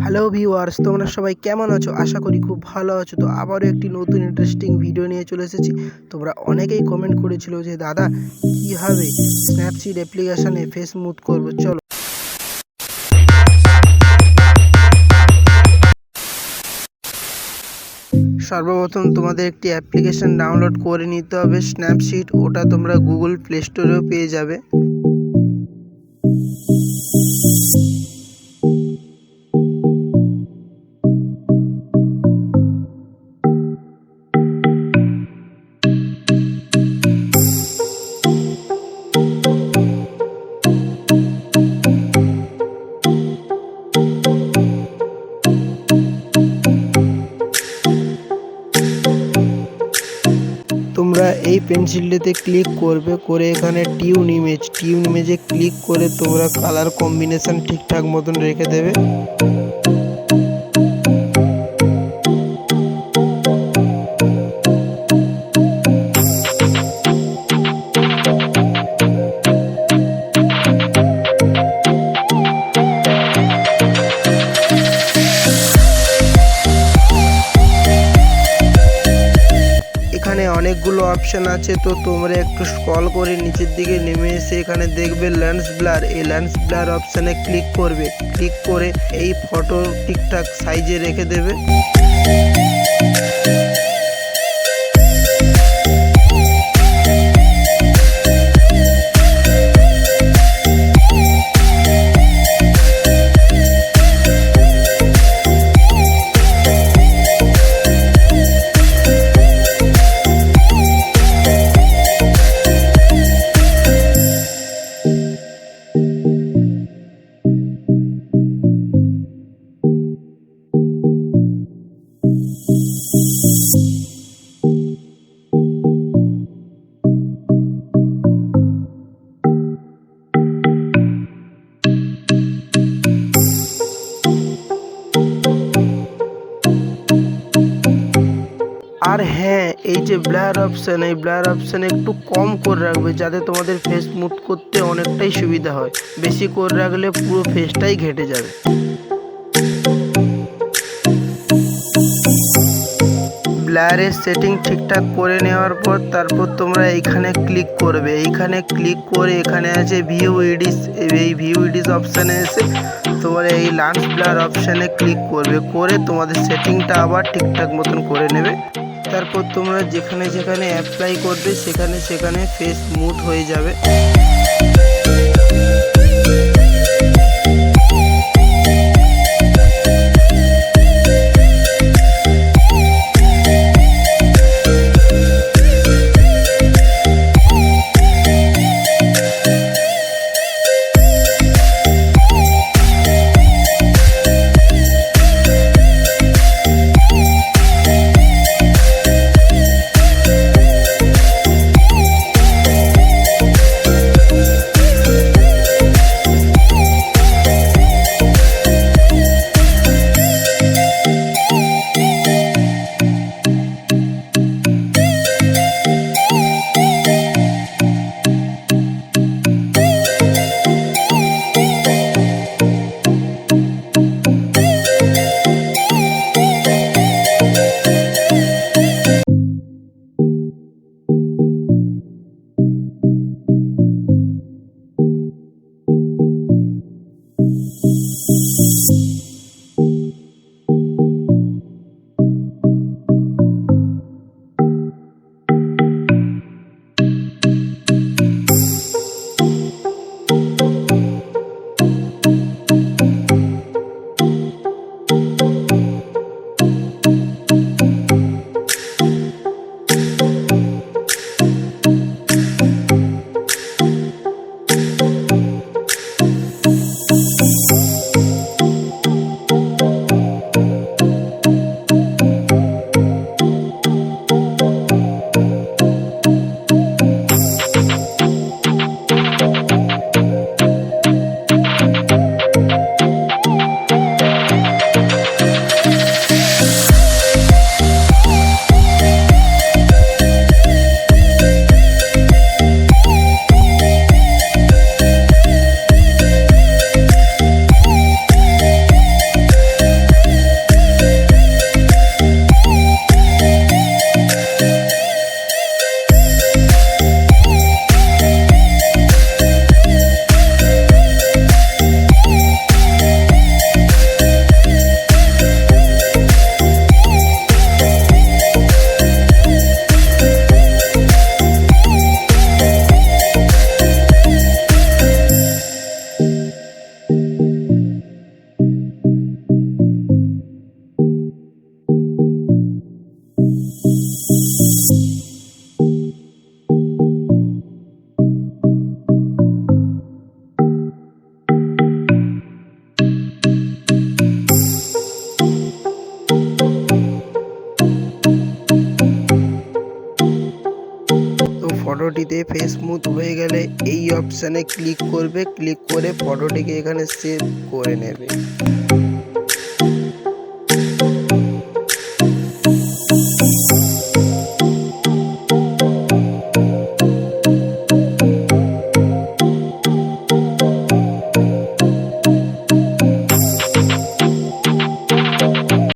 Hello viewers, তোমরা সবাই কেমন আছো? আশা করি খুব ভালো আছো। তো আবারও একটি নতুন ইন্টারেস্টিং ভিডিও নিয়ে চলে এসেছি। তোমরা অনেকেই কমেন্ট করেছিল যে দাদা কীভাবে স্ন্যাপচিট অ্যাপ্লিকেশানে ফেস স্মুথ করবো। চলো সর্বপ্রথম তোমাদের একটি অ্যাপ্লিকেশান ডাউনলোড করে নিতে হবে, স্ন্যাপচিট। ওটা তোমরা গুগল প্লে স্টোরেও পেয়ে যাবে। তোমরা এই পেন্সিলটাতে ক্লিক করবে, করে এখানে টিউন ইমেজে ক্লিক করে তোমরা কালার কম্বিনেশন ঠিকঠাক মতন রেখে দেবে। এখানে অনেকগুলো অপশান আছে, তো তোমরা একটু স্ক্রল করে নিচের দিকে নেমে এসে এখানে দেখবে লেন্স ব্লার। এই লেন্স ব্লার অপশানে ক্লিক করবে, ক্লিক করে এই ফটো ঠিকঠাক সাইজে রেখে দেবে। আর হ্যাঁ, এই যে ব্লার অপশান, এই ব্লার অপশান একটু কম করে রাখবে যাতে তোমাদের ফেস স্মুথ করতে অনেকটাই সুবিধা হয়। বেশি করে রাখলে পুরো ফেসটাই ঘেটে যাবে। ব্লারের সেটিং ঠিকঠাক করে নেওয়ার পর তারপর তোমরা এইখানে ক্লিক করবে। এইখানে ক্লিক করে এখানে আছে ভিউ ইডিস। এই ভিউ ইডিস অপশানে এসে তোমরা এই লেন্স ব্লার অপশানে ক্লিক করবে, করে তোমাদের সেটিংটা আবার ঠিকঠাক মতন করে নেবে। তারপর তোমরা যেখানে যেখানে অ্যাপ্লাই করবে সেখানে সেখানে ফেস স্মুথ হয়ে যাবে। ফটোটিতে ফেস স্মুথ হয়ে গেলে এই অপশানে ক্লিক করবে, ক্লিক করে ফটোটিকে এখানে সেভ করে নেবে।